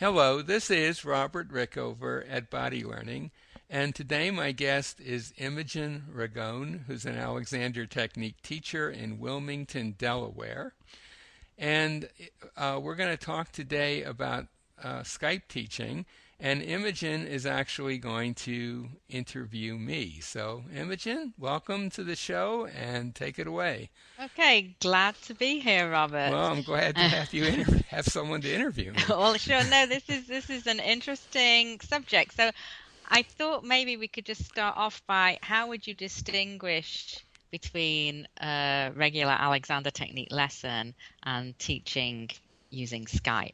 Hello, this is Robert Rickover at Body Learning, and today my guest is Imogen Ragone, who's an Alexander Technique teacher in Wilmington, Delaware. And we're going to talk today about Skype teaching, and Imogen is actually going to interview me. So, Imogen, welcome to the show and take it away. Okay, glad to be here, Robert. Well, I'm glad to Uh, have you have someone to interview me. well, sure. No, this is an interesting subject. So, I thought maybe we could just start off by how would you distinguish between a regular Alexander Technique lesson and teaching using Skype?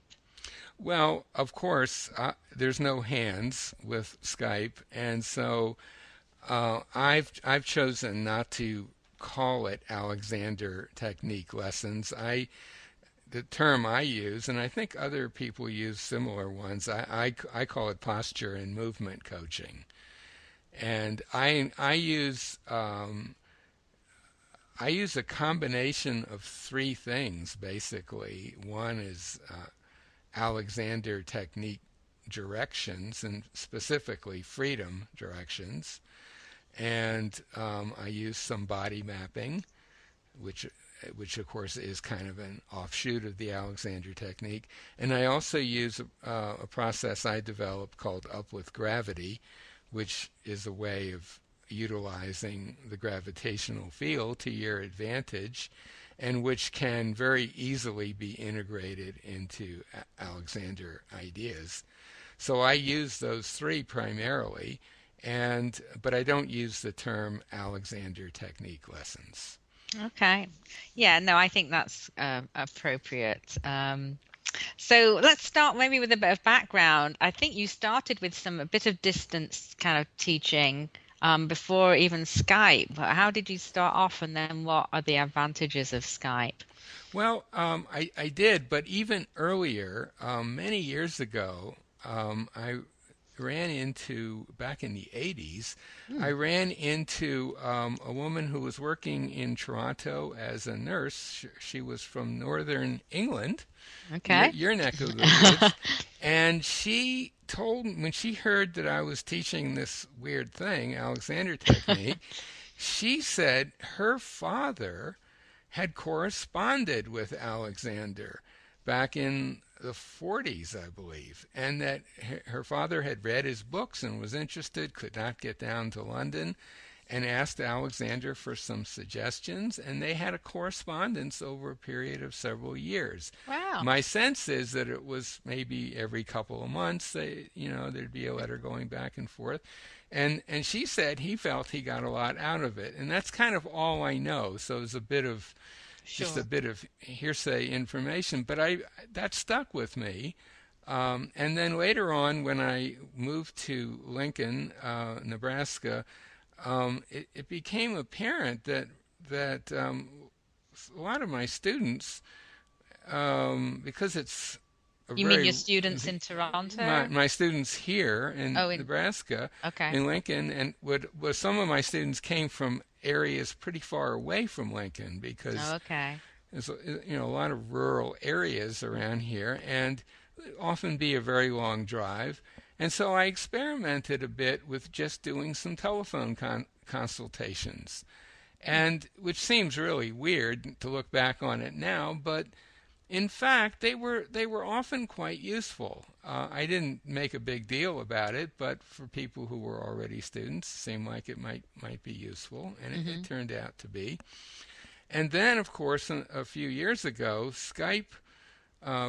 Well, of course, there's no hands with Skype, and so I've chosen not to call it Alexander Technique lessons. The term I use, and I think other people use similar ones. I call it posture and movement coaching, and I use a combination of three things basically. One is Alexander Technique directions, and specifically freedom directions. And I use some body mapping, which of course is kind of an offshoot of the Alexander Technique. And I also use a process I developed called Up with Gravity, which is a way of utilizing the gravitational field to your advantage, and which can very easily be integrated into Alexander ideas. So I use those three primarily, but I don't use the term Alexander Technique lessons. Okay. Yeah, no, I think that's appropriate. So let's start maybe with a bit of background. I think you started with a bit of distance kind of teaching before even Skype. How did you start off, and then what are the advantages of Skype? Well, I did, but even earlier, many years ago, I ran into, back in the 80s, I Hmm. ran into a woman who was working in Toronto as a nurse. She was from northern England, Okay. your neck of the woods, and she told when she heard that I was teaching this weird thing, Alexander Technique, she said her father had corresponded with Alexander back in the 40s, I believe, and that her father had read his books and was interested, could not get down to London, and asked Alexander for some suggestions, and they had a correspondence over a period of several years. Wow. My sense is that it was maybe every couple of months there'd be a letter going back and forth. And she said he felt he got a lot out of it. And that's kind of all I know. So it's just a Sure. bit of hearsay information, but I that stuck with me. And then later on, when I moved to Lincoln, Nebraska, it became apparent that a lot of my students, because it's a You mean very your students in Toronto? my students here in Oh, Nebraska, okay. in Lincoln, and would some of my students came from areas pretty far away from Lincoln Oh, because okay. there's a lot of rural areas around here, and often be a very long drive. And so I experimented a bit with just doing some telephone consultations, and which seems really weird to look back on it now, but in fact, they were often quite useful. I didn't make a big deal about it, but for people who were already students, it seemed like it might be useful, and it Hmm. turned out to be. And then, of course, a few years ago, Skype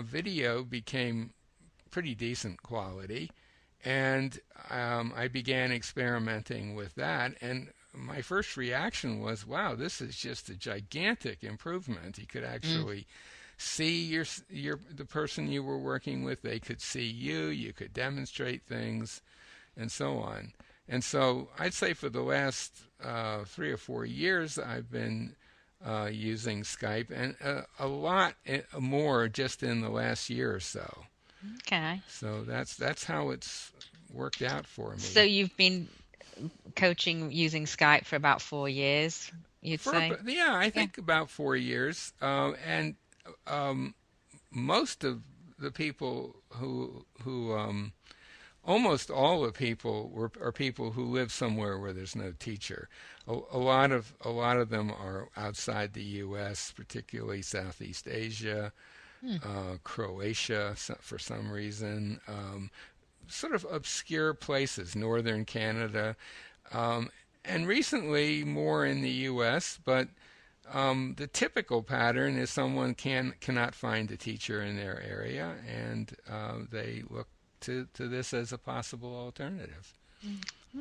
video became pretty decent quality, and I began experimenting with that. And my first reaction was, "Wow, this is just a gigantic improvement." You could Mm. actually see the person you were working with. They could see you. You could demonstrate things, and so on. And so I'd say for the last 3 or 4 years, I've been using Skype, and a lot more just in the last year or so. Okay. So that's how it's worked out for So me. you've been coaching using Skype for about 4 years, you'd say? I Yeah. think about 4 years, and um, most of the people who almost all the people are people who live somewhere where there's no teacher. A lot of them are outside the U.S., particularly Southeast Asia, Hmm. Croatia for some reason, sort of obscure places, northern Canada, um, and recently more in the U.S. But the typical pattern is someone cannot find a teacher in their area, and they look to this as a possible alternative.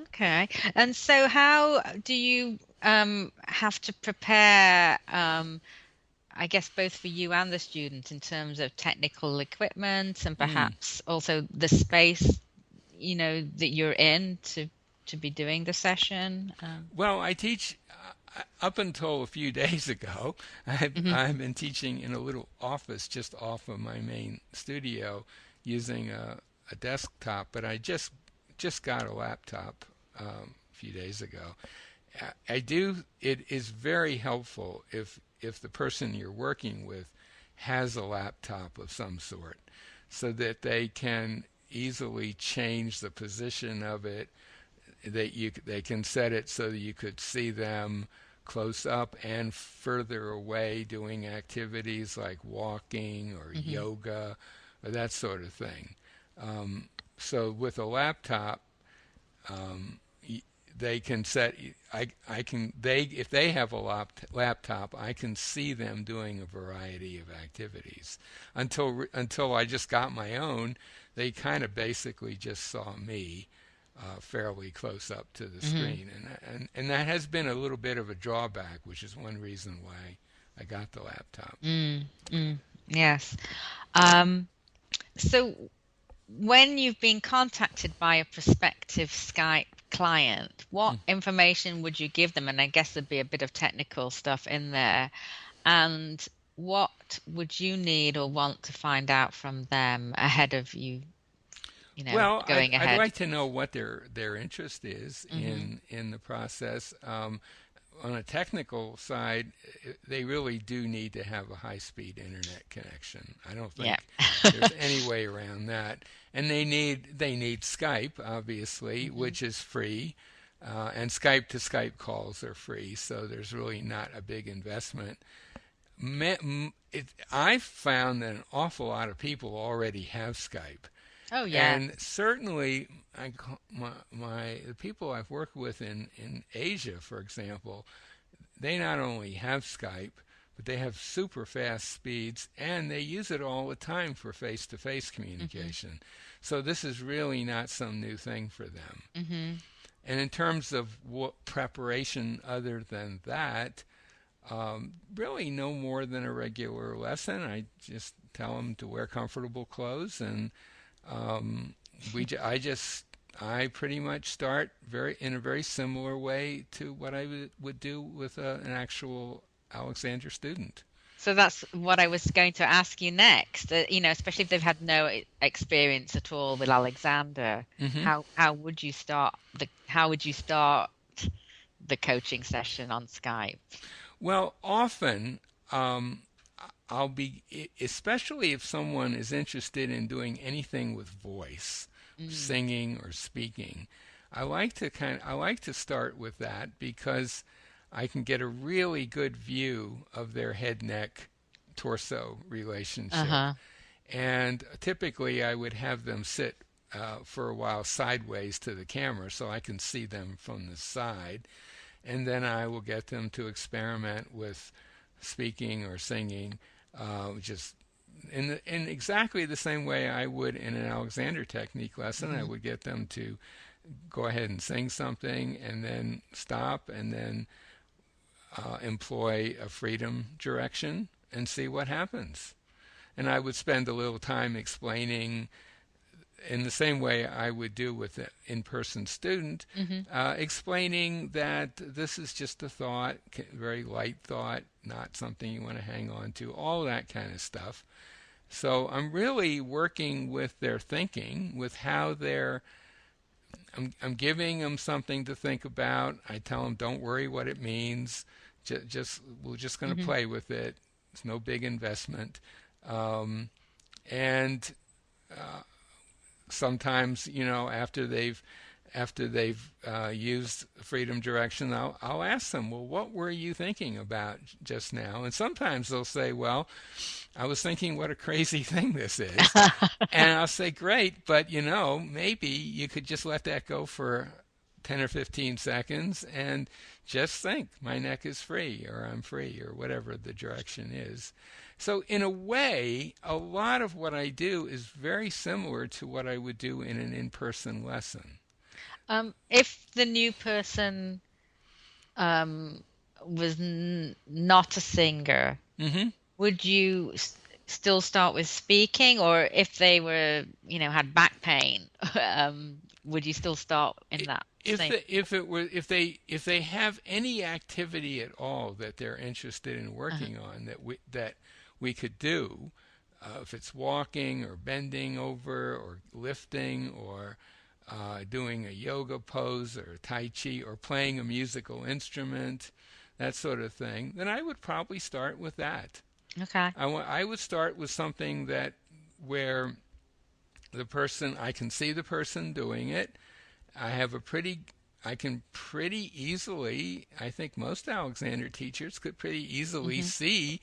Okay. And so how do you have to prepare, I guess, both for you and the student in terms of technical equipment and Mm. perhaps also the space, that you're in to be doing the session? Well, I teach up until a few days ago. I've, Mhm. I've been teaching in a little office just off of my main studio using a desktop, but I just got a laptop a few days ago. I do. It is very helpful if the person you're working with has a laptop of some sort, so that they can easily change the position of it. They can set it so that you could see them close up and further away doing activities like walking or Mhm. yoga or that sort of thing. So with a laptop, um, they can set. I can they if they have a laptop, I can see them doing a variety of activities. Until I just got my own, they kind of basically just saw me fairly close up to the Mhm. screen, and that has been a little bit of a drawback, which is one reason why I got the laptop. Mm, mm, yes. Um, so when you've been contacted by a prospective Skype client, what Mm. information would you give them? And I guess there'd be a bit of technical stuff in there. And what would you need or want to find out from them ahead of you, Well, I'd going I'd ahead? like to know what their interest is Hmm. in the process. On a technical side, they really do need to have a high-speed internet connection. I don't Yeah. think there's any way around that. And they need Skype, obviously, Hmm. which is free, and Skype to Skype calls are free, so there's really not a big investment. I've found that an awful lot of people already have Skype. Oh, yeah. And certainly, the people I've worked with in Asia, for example, they not only have Skype, but they have super fast speeds, and they use it all the time for face-to-face Hmm. communication. So this is really not some new thing for them. Hmm. And in terms of what preparation other than that, really no more than a regular lesson. I just tell them to wear comfortable clothes, and um, I pretty much start in a very similar way to what I would do with an actual Alexander student. So that's what I was going to ask you next. Especially if they've had no experience at all with Alexander, Hmm. how would you start the coaching session on Skype? Well, often I'll be, especially if someone is interested in doing anything with voice, Mm, singing or speaking. I like to start with that because I can get a really good view of their head neck torso relationship. uh-huh. And typically I would have them sit for a while sideways to the camera so I can see them from the side. And then I will get them to experiment with speaking or singing, just in exactly the same way I would in an Alexander technique lesson. I Hmm. would get them to go ahead and sing something and then stop and then employ a freedom direction and see what happens. And I would spend a little time explaining in the same way I would do with an in-person student, Hmm. explaining that this is just a thought, very light thought, not something you want to hang on to, all that kind of stuff. So I'm really working with their thinking, with how they're. I'm giving them something to think about. I tell them, don't worry what it means. Just we're just going to Hmm. play with it. It's no big investment. Um, And sometimes, after they've used freedom direction, I'll ask them, well, what were you thinking about just now? And sometimes they'll say, well, I was thinking what a crazy thing this is. And I'll say, great, but maybe you could just let that go for 10 or 15 seconds and just think, my neck is free, or I'm free, or whatever the direction is. So, in a way, a lot of what I do is very similar to what I would do in an in person lesson. If the new person um, was not a singer, Hmm. would you still start with speaking, or if they were, had back pain, would you still start in that If same? if they have any activity at all that they're interested in Uh-huh. working on that we could do, if it's walking or bending over or lifting or doing a yoga pose or tai chi or playing a musical instrument, that sort of thing, then I would probably start with that. Okay. I would start with something that where the person I can see the person doing it. I have a pretty I can pretty easily, I think most Alexander teachers could pretty easily Hmm. see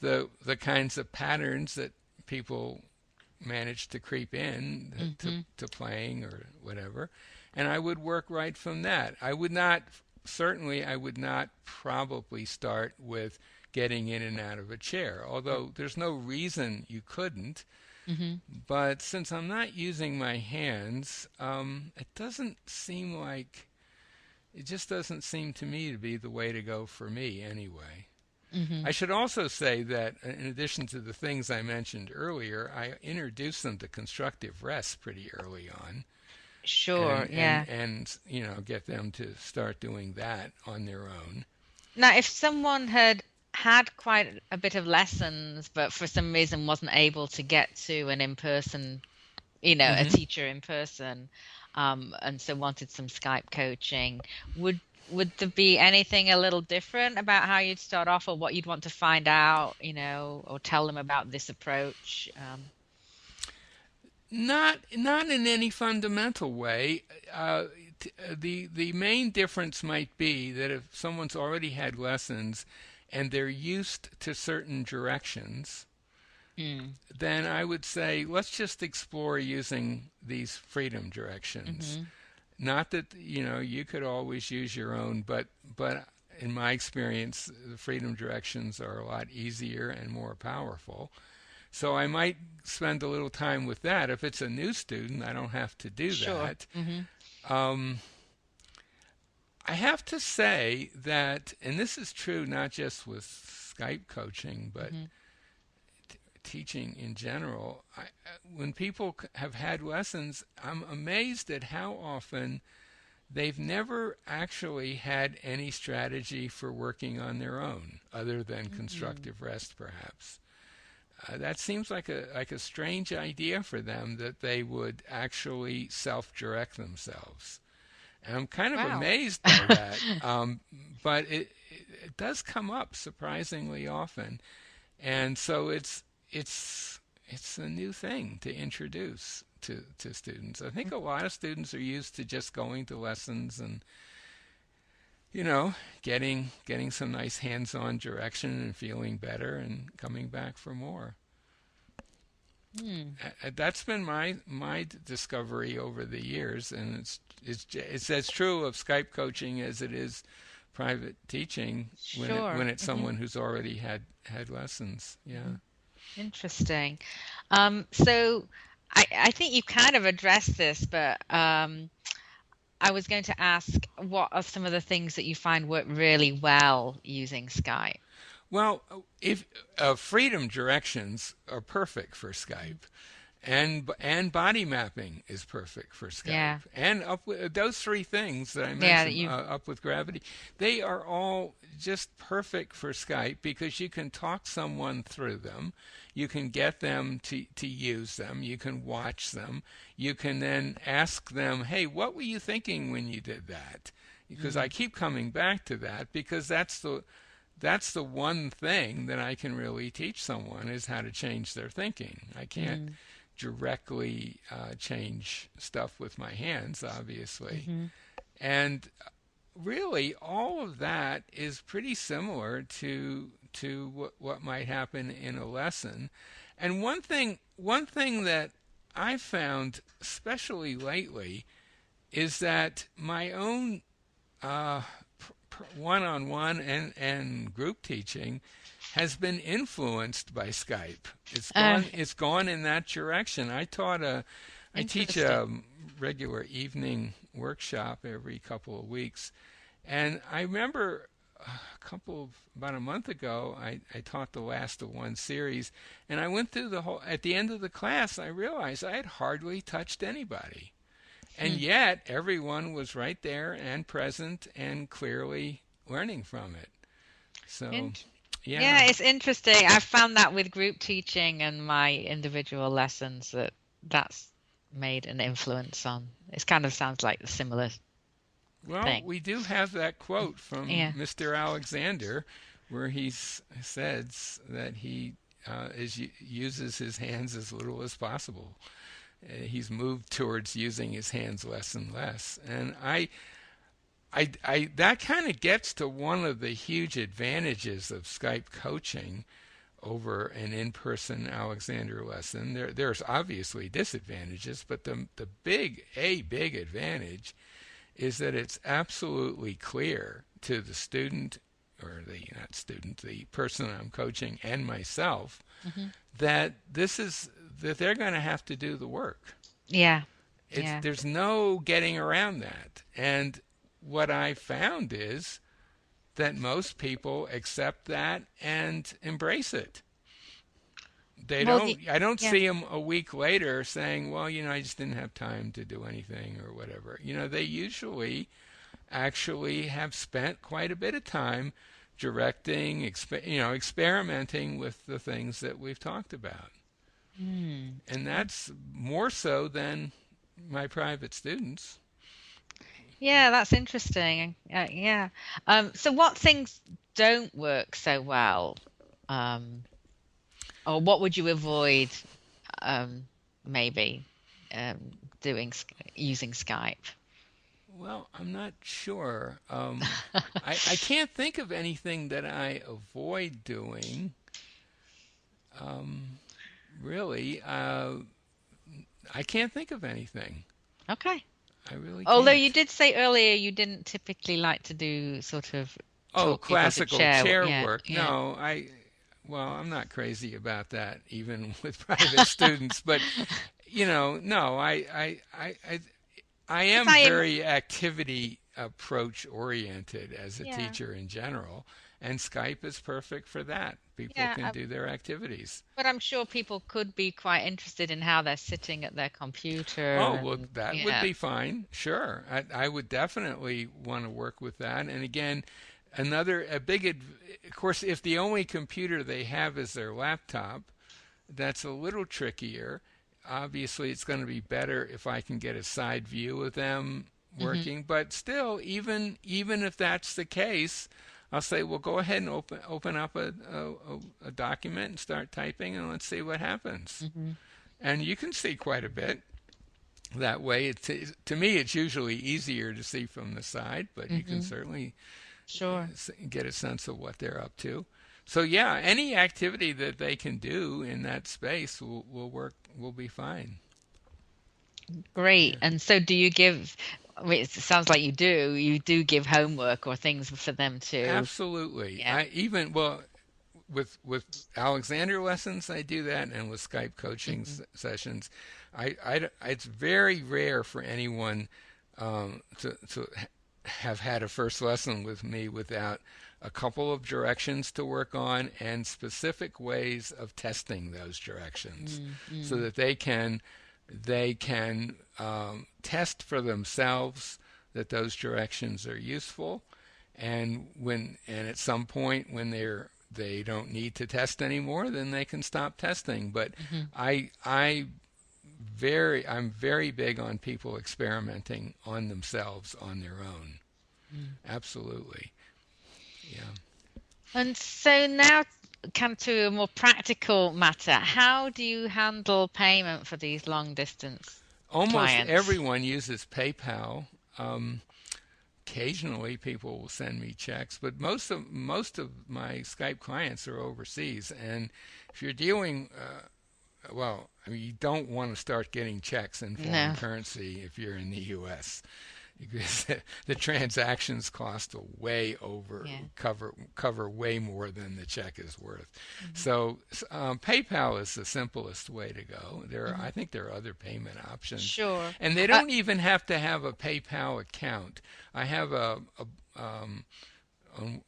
the kinds of patterns that people manage to creep in to Hmm. to playing or whatever, and I would work right from that. I would not Certainly I would not probably start with getting in and out of a chair, although there's no reason you couldn't. Hmm. But since I'm not using my hands, it just doesn't seem to me to be the way to go for me anyway. Hmm. I should also say that in addition to the things I mentioned earlier, I introduced them to constructive rest pretty early on, Sure, and get them to start doing that on their own. Now, if someone had had quite a bit of lessons, but for some reason wasn't able to get to an in-person, a Hmm. teacher in person, and so wanted some Skype coaching, would would there be anything a little different about how you'd start off, or what you'd want to find out, or tell them about this approach? Not in any fundamental way. The main difference might be that if someone's already had lessons and they're used to certain directions, Mm, then I would say let's just explore using these freedom directions. mm-hmm. Not that you could always use your own, but in my experience, the freedom directions are a lot easier and more powerful. So I might spend a little time with that. If it's a new student, I don't have to do Sure. that. Mm-hmm. Um, I have to say that, and this is true not just with Skype coaching, but Mm-hmm. teaching in general. When people have had lessons, I'm amazed at how often they've never actually had any strategy for working on their own, other than Mm-hmm. constructive rest, perhaps. That seems like a strange idea for them that they would actually self-direct themselves. And I'm kind of Wow. amazed by that. But it does come up surprisingly often, and so it's a new thing to introduce to students. I think a lot of students are used to just going to lessons and you know getting some nice hands-on direction and feeling better and coming back for more. Hmm. That's been my discovery over the years, and it's as true of Skype coaching as it is private teaching Sure. when it's Mm-hmm. someone who's already had lessons. Mm-hmm. Yeah. Interesting. So I think you kind of addressed this, but I was going to ask, what are some of the things that you find work really well using Skype? Well, if freedom directions are perfect for Skype, and body mapping is perfect for Skype, Yeah, and up with those three things that I yeah, that mentioned, you. up with gravity, they are all just perfect for Skype because you can talk someone through them, you can get them to use them, you can watch them, you can then ask them, hey, what were you thinking when you did that? Because I Mm, keep coming back to that because that's the one thing that I can really teach someone is how to change their thinking. I can't Mm. directly change stuff with my hands, obviously. Mm-hmm. And really, all of that is pretty similar to what might happen in a lesson. And one thing that I found, especially lately, is that my own uh, one-on-one and group teaching has been influenced by Skype. Oh, It's gone in that direction. I teach interesting. a regular evening workshop every couple of weeks, and I remember about a month ago, I taught the last of one series, and I went through the whole. At the end of the class, I realized I had hardly touched anybody, and Hmm. yet everyone was right there and present and clearly learning from it. So, Int- yeah. yeah, it's interesting. I've found that with group teaching and my individual lessons that that's made an influence on. It kind of sounds like a similar Well, thing. we do have that quote from Yeah. Mr. Alexander, where says that he uses his hands as little as possible. He's moved towards using his hands less and less, and I that kind of gets to one of the huge advantages of Skype coaching over an in-person Alexander lesson. There's obviously disadvantages, but the big advantage is that it's absolutely clear to the student, or the not student, the person I'm coaching and myself, Hmm. that they're going to have to do the work. Yeah. It's Yeah. There's no getting around that. And what I found is that most people accept that and embrace it. They Well, don't I don't yeah. see them a week later saying, well, I just didn't have time to do anything or whatever. They usually actually have spent quite a bit of time directing, experimenting with the things that we've talked about. Hmm. And that's more so than my private students. Yeah, that's interesting. Yeah. So what things don't work so well? Um, or what would you avoid, um, maybe, doing using Skype? Well, I'm not sure. I can't think of anything that I avoid doing, um, really. I can't think of anything. Okay. I really Although you can't. did say earlier you didn't typically like to do sort of Oh, talk people to classical chair. chair Yeah, work. yeah, No, well, I'm not crazy about that, even with private students. But, no, I because am very activity approach oriented as a yeah, teacher in general, and Skype is perfect for that. People yeah. can do their activities. But I'm sure people could be quite interested in how they're sitting at their computer Oh, well, and that would yeah. be fine. Sure. I would definitely want to work with that. And again, of course, if the only computer they have is their laptop, that's a little trickier. Obviously, it's going to be better if I can get a side view of them Hmm. working. But still, even if that's the case, I'll say, well, go ahead and open up a document and start typing, and let's see what happens. Hmm. And you can see quite a bit that way. To me, it's usually easier to see from the side, but you can Hmm. certainly Sure. get a sense of what they're up to. So yeah, any activity that they can do in that space will work, will be fine. Great. Yeah, And so do you give, I mean, it sounds like you do give homework or things for them to, absolutely. yeah. I even well with Alexander lessons, I do that, and with Skype coaching Hmm. sessions, it's very rare for anyone to have had a first lesson with me without a couple of directions to work on and specific ways of testing those directions so Mm-hmm. that they can test for themselves that those directions are useful, and at some point when they don't need to test anymore, then they can stop testing. But Hmm. I I'm very big on people experimenting on themselves on their own. Absolutely. Yeah. And so now, come to a more practical matter. How do you handle payment for these long distance Almost clients? everyone uses PayPal. Um, Occasionally, people will send me checks, but most of my Skype clients are overseas. And if you're dealing, well, I mean, you don't want to start getting checks in foreign No. currency if you're in the U.S. because the transactions cost way over Yeah. cover way more than the check is worth. Hmm. So PayPal is the simplest way to go. Hmm. I think there are other payment options, Sure. and they Uh, don't even have to have a PayPal account. I have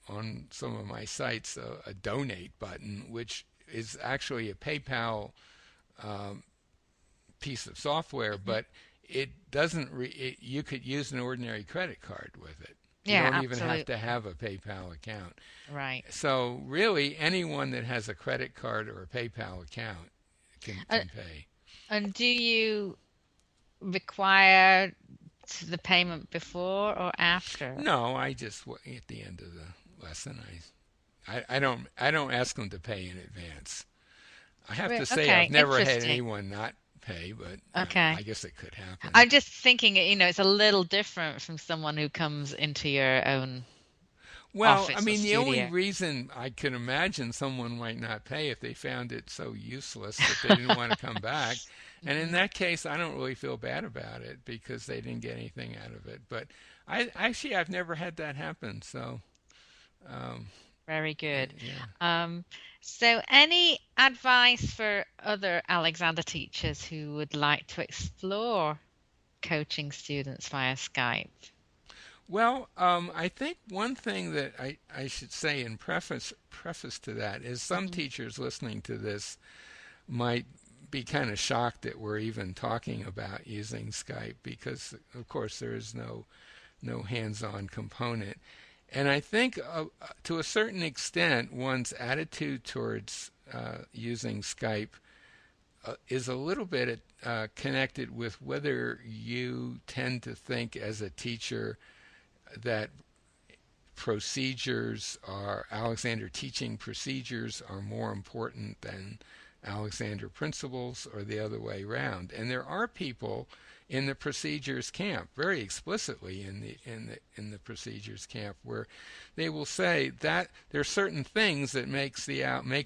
on some of my sites a donate button, which is actually a PayPal um, piece of software, mhm. but it doesn't. You could use an ordinary credit card with it. You Yeah, don't even have to absolutely. have a PayPal account. Right. So really, anyone that has a credit card or a PayPal account can Uh, can pay. and do you require the payment before or after? No, I just at the end of the lesson, I don't ask them to pay in advance. I have to say I've Okay, never had interesting. anyone not pay, but Okay. I guess it could happen. I'm just thinking, it's a little different from someone who comes into your own Well, I office or mean, the only studio. reason I can imagine someone might not pay if they found it so useless that they didn't want to come back. And in Hmm. that case, I don't really feel bad about it because they didn't get anything out of it. But I've never had that happen. So, um, Very good. yeah. Um, so, any advice for other Alexander teachers who would like to explore coaching students via Skype? Well, I think one thing that I should say in preface to that is some Hmm. teachers listening to this might be kind of shocked that we're even talking about using Skype because, of course, there is no hands-on component. And I think to a certain extent, one's attitude towards using Skype is a little bit connected with whether you tend to think as a teacher that Alexander teaching procedures are more important than Alexander principles or the other way around. And there are people in the procedures camp, very explicitly in the procedures camp, where they will say that there are certain things that make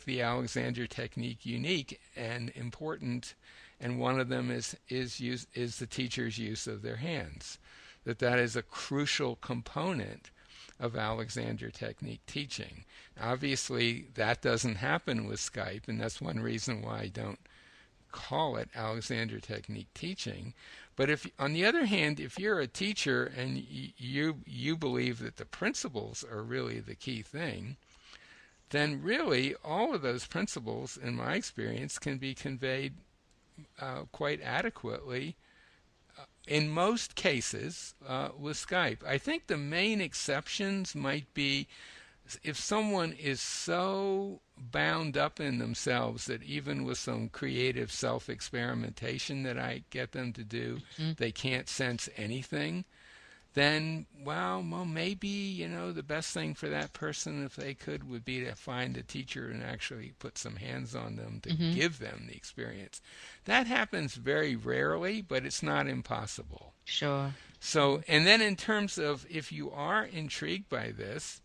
the Alexander technique unique and important, and one of them is the teacher's use of their hands. That is a crucial component of Alexander technique teaching. Obviously, that doesn't happen with Skype, and that's one reason why I don't call it Alexander technique teaching. But if, on the other hand, if you're a teacher and you believe that the principles are really the key thing, then really all of those principles, in my experience, can be conveyed quite adequately in most cases with Skype. I think the main exceptions might be if someone is so bound up in themselves that even with some creative self experimentation that I get them to do, Hmm. they can't sense anything, then, well, maybe, the best thing for that person, if they could, would be to find a teacher and actually put some hands on them to Hmm. give them the experience. That happens very rarely, but it's not impossible. Sure. So, and then in terms of if you are intrigued by this,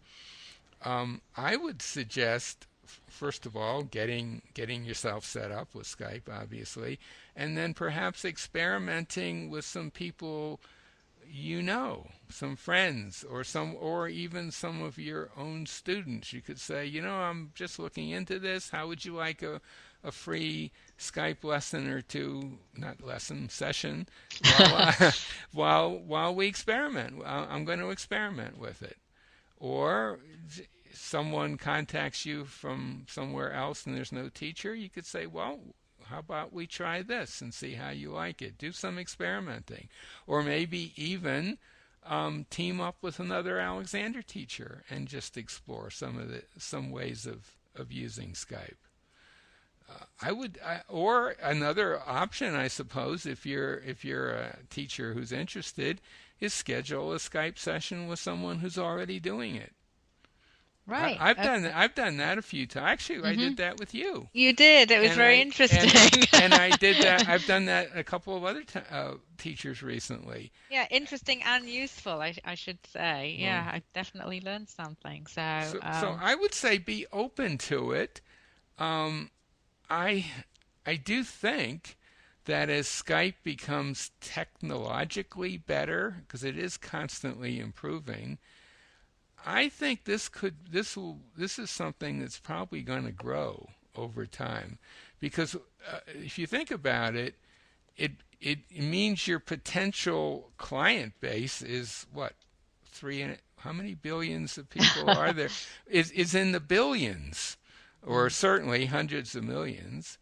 I would suggest, first of all, getting yourself set up with Skype, obviously, and then perhaps experimenting with some people some friends or even some of your own students. You could say, I'm just looking into this. How would you like a free Skype lesson or two, not lesson, session, while we experiment? I'm going to experiment with it. Or someone contacts you from somewhere else and there's no teacher, you could say, well, how about we try this and see how you like it? Do some experimenting. Or maybe even team up with another Alexander teacher and just explore some ways of using Skype. Or another option, I suppose, if you're a teacher who's interested, is schedule a Skype session with someone who's already doing it. Right. Okay. I've done that a few times. Actually, I Hmm. did that with you, You did. It was and very interesting. I did that. I've done that a couple of other teachers recently. Yeah, interesting and useful, I should say. Well, Yeah, I definitely learned something. so I would say be open to it. Um, I I do think that as Skype becomes technologically better, because it is constantly improving, I think this is something that's probably going to grow over time, because if you think about it, it it means your potential client base is what how many billions of people are there? Is in the billions, or Mm. certainly hundreds of millions.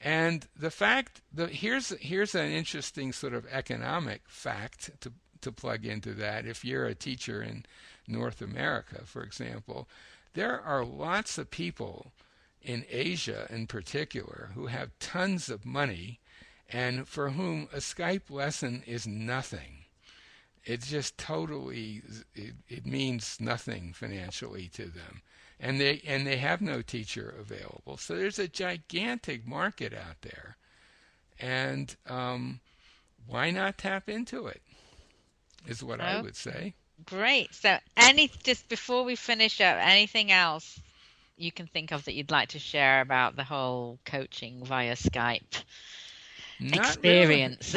And the fact that here's an interesting sort of economic fact to plug into that. If you're a teacher in North America, for example, there are lots of people in Asia in particular who have tons of money and for whom a Skype lesson is nothing. It just totally it means nothing financially to them. And they have no teacher available. So there's a gigantic market out there. And why not tap into it? Is what I would Okay, say. great. So, any just before we finish up, anything else you can think of that you'd like to share about the whole coaching via Skype Not really. experience?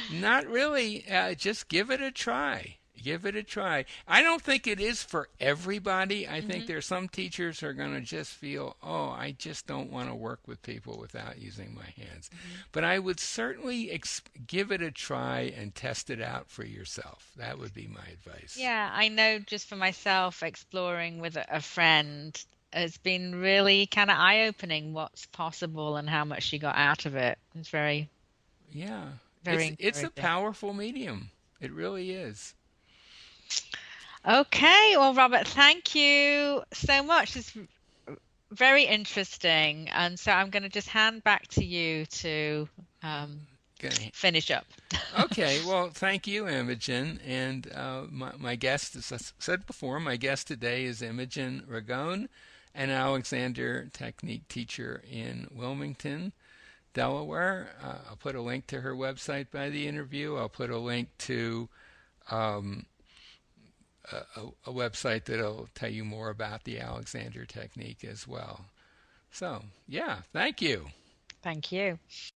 Not really. Just give it a try. Give it a try. I don't think it is for everybody. I think Hmm. there's some teachers who are going to just feel, oh, I just don't want to work with people without using my hands. Hmm. But I would certainly give it a try and test it out for yourself. That would be my advice. Yeah, I know just for myself, exploring with a friend has been really kind of eye-opening what's possible and how much she got out of it. It's very, Yeah, very it's a encouraging. powerful medium. It really is. Okay, well, Robert, thank you so much. It's very interesting. And so I'm going to just hand back to you to Okay. finish up. Okay, well, thank you, Imogen. And my guest, as I said before, my guest today is Imogen Ragone, an Alexander Technique teacher in Wilmington, Delaware. I'll put a link to her website by the interview. I'll put a link to um, a website that'll tell you more about the Alexander Technique as well. So, yeah, thank you. Thank you.